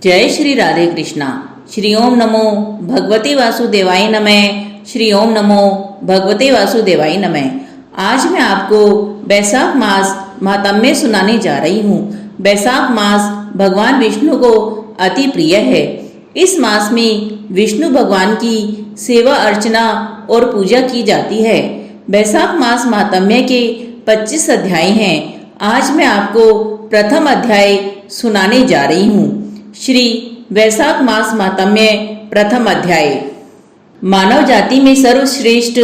जय श्री राधे कृष्णा। श्री ओम नमो भगवते वासुदेवाय नमः। श्री ओम नमो भगवते वासुदेवाय नमः। आज मैं आपको बैसाख मास महात्म्य सुनाने जा रही हूँ। बैसाख मास भगवान विष्णु को अति प्रिय है। इस मास में विष्णु भगवान की सेवा अर्चना और पूजा की जाती है। बैसाख मास महात्म्य के 25 अध्याय हैं। आज मैं आपको प्रथम अध्याय सुनाने जा रही हूँ। श्री वैशाख मास महात्म्य प्रथम अध्याय। मानव जाति में सर्वश्रेष्ठ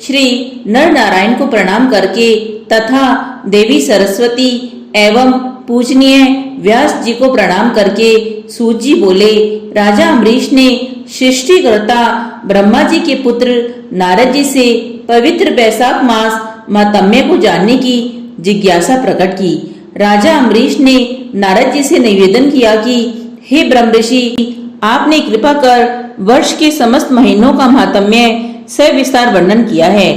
श्री नर नारायण को प्रणाम करके तथा देवी सरस्वती एवं पूजनीय व्यास जी को प्रणाम करके सूत जी बोले, राजा अम्बरीश ने सृष्टिकर्ता ब्रह्मा जी के पुत्र नारद जी से पवित्र बैसाख मास महात्म्य को जानने की जिज्ञासा प्रकट की। राजा अम्बरीश ने नारद जी से निवेदन किया कि हे ब्रह्मऋषि, आपने कृपा कर वर्ष के समस्त महीनों का महात्म्य सविस्तार वर्णन किया है।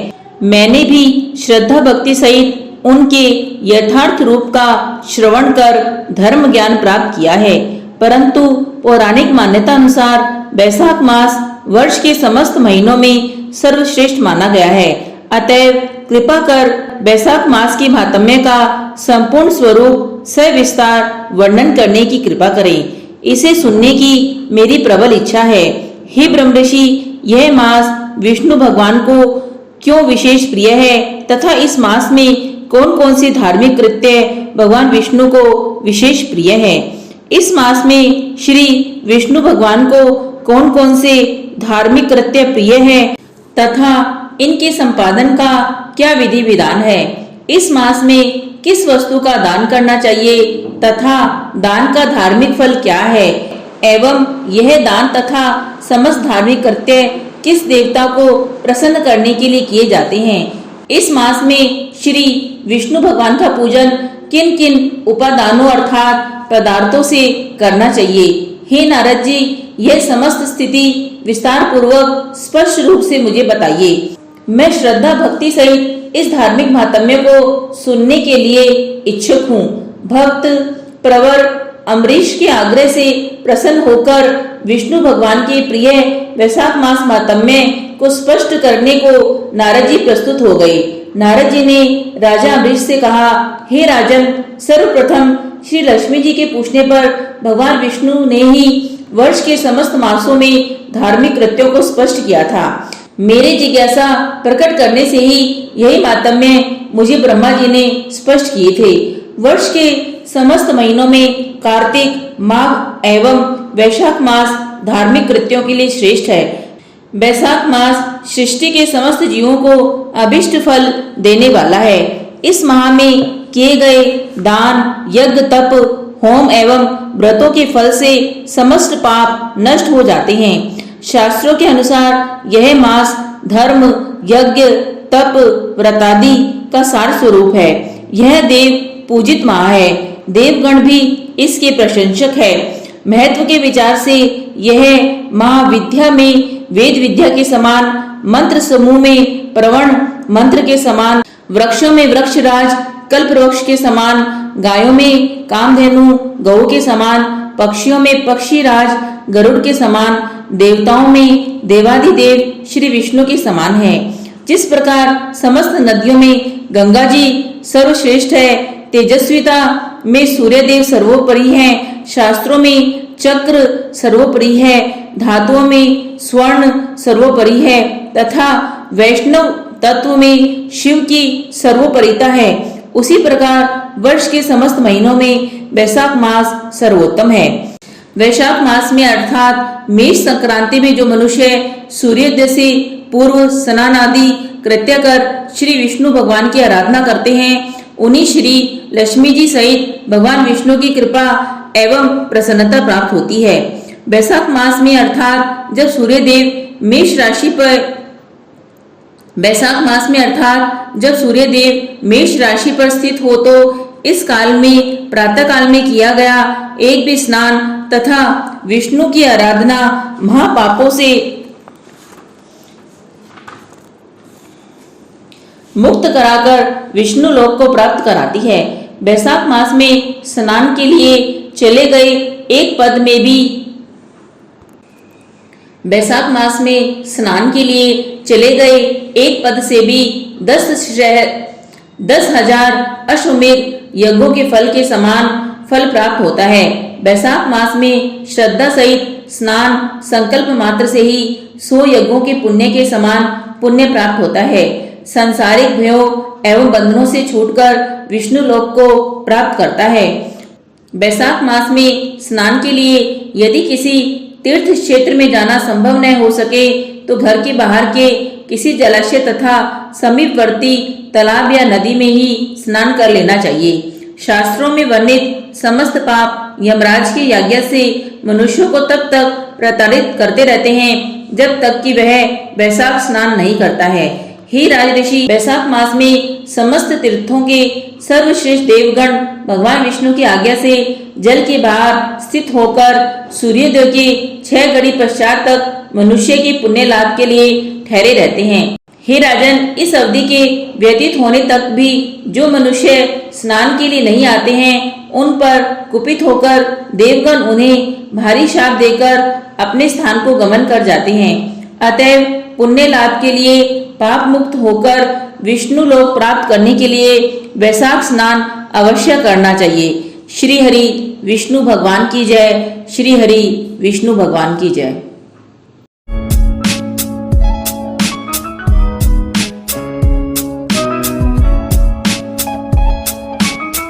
मैंने भी श्रद्धा भक्ति सहित उनके यथार्थ रूप का श्रवण कर धर्म ज्ञान प्राप्त किया है। परंतु पौराणिक मान्यता अनुसार बैसाख मास वर्ष के समस्त महीनों में सर्वश्रेष्ठ माना गया है। अतएव कृपा कर बैसाख मास के महात्म्य का संपूर्ण स्वरूप सविस्तार वर्णन करने की कृपा करें। इसे सुनने की मेरी प्रबल इच्छा है। हे ब्रह्मऋषि, यह मास विष्णु भगवान को क्यों विशेष प्रिय है तथा इस मास में कौन कौन सी धार्मिक कृत्य भगवान विष्णु को विशेष प्रिय है। इस मास में श्री विष्णु भगवान को कौन कौन से धार्मिक कृत्य प्रिय है तथा इनके संपादन का क्या विधि विधान है। इस मास में किस वस्तु का दान करना चाहिए तथा दान का धार्मिक फल क्या है एवं यह दान तथा समस्त धार्मिक कृत्य किस देवता को प्रसन्न करने के लिए किए जाते हैं। इस मास में श्री विष्णु भगवान का पूजन किन किन उपादानों अर्थात पदार्थों से करना चाहिए। हे नारद जी, यह समस्त स्थिति विस्तार पूर्वक स्पष्ट रूप से मुझे बताइए। मैं श्रद्धा भक्ति सहित इस धार्मिक महात्म्य को सुनने के लिए इच्छुक हूँ। भक्त प्रवर अम्बरीश के आग्रह से प्रसन्न होकर विष्णु भगवान के प्रिय वैशाख मास महात्म्य को स्पष्ट करने को नारद जी प्रस्तुत हो गए। नारद जी ने राजा अम्बरीश से कहा, हे राजन, सर्वप्रथम श्री लक्ष्मी जी के पूछने पर भगवान विष्णु ने ही वर्ष के समस्त मासों में धार्मिक कृत्यों को स्पष्ट किया था। मेरे जिज्ञासा प्रकट करने से ही यही महात्म्य मुझे ब्रह्मा जी ने स्पष्ट किए थे। वर्ष के समस्त महीनों में कार्तिक, माघ एवं वैशाख मास धार्मिक कृत्यों के लिए श्रेष्ठ है। बैसाख मास सृष्टि के समस्त जीवों को अभिष्ट फल देने वाला है। इस माह में किए गए दान, यज्ञ, तप, होम एवं व्रतों के फल से समस्त पाप नष्ट हो जाते हैं। शास्त्रों के अनुसार यह मास धर्म, यज्ञ, तप, व्रतादि का सार स्वरूप है। यह देव पूजित माह है। देवगण भी इसके प्रशंसक है। महत्व के विचार से यह माह विद्या में वेद विद्या के समान, मंत्र समूह में प्रवण मंत्र के समान, वृक्षों में वृक्षराज कल्प वृक्ष के समान, गायों में कामधेनु गौ के समान, पक्षियों में पक्षीराज गरुड़ के समान, देवताओं में देवादिदेव श्री विष्णु के समान है। जिस प्रकार समस्त नदियों में गंगा जी सर्वश्रेष्ठ है, तेजस्विता में सूर्यदेव सर्वोपरि है, शास्त्रों में चक्र सर्वोपरि है, धातुओं में स्वर्ण सर्वोपरि है तथा वैष्णव तत्व में शिव की सर्वोपरिता है, उसी प्रकार वर्ष के समस्त महीनों में बैसाख मास सर्वोत्तम है। वैशाख मास में अर्थात मेष संक्रांति में जो मनुष्य सूर्योदय से पूर्व स्नान आदि कृत्य कर श्री विष्णु भगवान की आराधना करते हैं, उन्हीं श्री लक्ष्मी जी सहित भगवान विष्णु की कृपा एवं प्रसन्नता प्राप्त होती है। बैसाख मास में अर्थात जब सूर्यदेव मेष राशि पर स्थित हो तो इस काल में प्रातः काल में किया गया एक भी स्नान तथा विष्णु की आराधना महापापों से मुक्त कराकर विष्णु लोक को प्राप्त कराती है। बैसाख मास में स्नान के लिए चले गए एक पद में भी बैसाख मास में स्नान के लिए चले गए एक पद से भी 10,000 अश्वमेध यज्ञों के फल के समान फल प्राप्त होता है। बैसाख मास में श्रद्धा सहित स्नान संकल्प मात्र से ही 100 यज्ञों के पुण्य के समान पुण्य प्राप्त होता है। सांसारिक भयों एवं बंधनों से छूटकर विष्णु लोक को प्राप्त करता है। बैसाख मास में स्नान के लिए यदि किसी तीर्थ क्षेत्र में जाना संभव न हो सके तो घर के बाहर के किसी जलाशय तथा समीपवर्ती तालाब या नदी में ही स्नान कर लेना चाहिए। शास्त्रों में वर्णित समस्त पाप यमराज की आज्ञा से मनुष्यों को तब तक प्रताड़ित करते रहते हैं जब तक कि वह बैसाख स्नान नहीं करता है। हे राजऋषि, बैसाख मास में समस्त तीर्थों के सर्वश्रेष्ठ देवगण भगवान विष्णु की आज्ञा से जल के बाहर स्थित होकर सूर्योदय के 6 घड़ी पश्चात तक मनुष्य के पुण्य लाभ के लिए ठहरे रहते हैं। हे राजन, इस अवधि के व्यतीत होने तक भी जो मनुष्य स्नान के लिए नहीं आते हैं उन पर कुपित होकर देवगण उन्हें भारी शाप देकर अपने स्थान को गमन कर जाते हैं। अतएव पुण्य लाभ के लिए पाप मुक्त होकर विष्णु लोक प्राप्त करने के लिए बैसाख स्नान अवश्य करना चाहिए। श्री हरि विष्णु भगवान की जय। श्री हरि विष्णु भगवान की जय।